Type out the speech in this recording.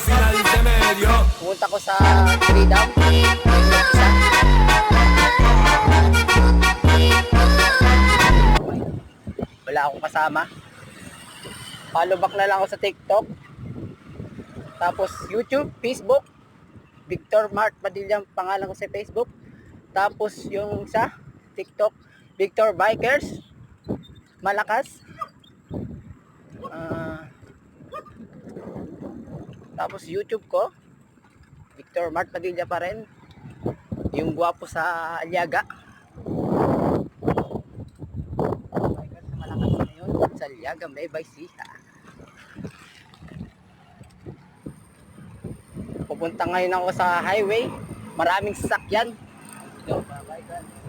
final se me dio. Pumunta ko sa Freedom. Isa. Wala akong kasama. Follow back na lang ako sa TikTok. Tapos YouTube, Facebook. Victor Mart Padilla pangalan ko sa Facebook. Tapos yung sa TikTok, Victor Bikers. Malakas. Tapos YouTube ko, Victor Mart Padilla pa rin. Yung gwapo sa Aliaga. Malakas na yun sa Aliaga, may Baisiha. Pupunta ngayon ako sa highway. Maraming sasakyan. Yo, bye-bye.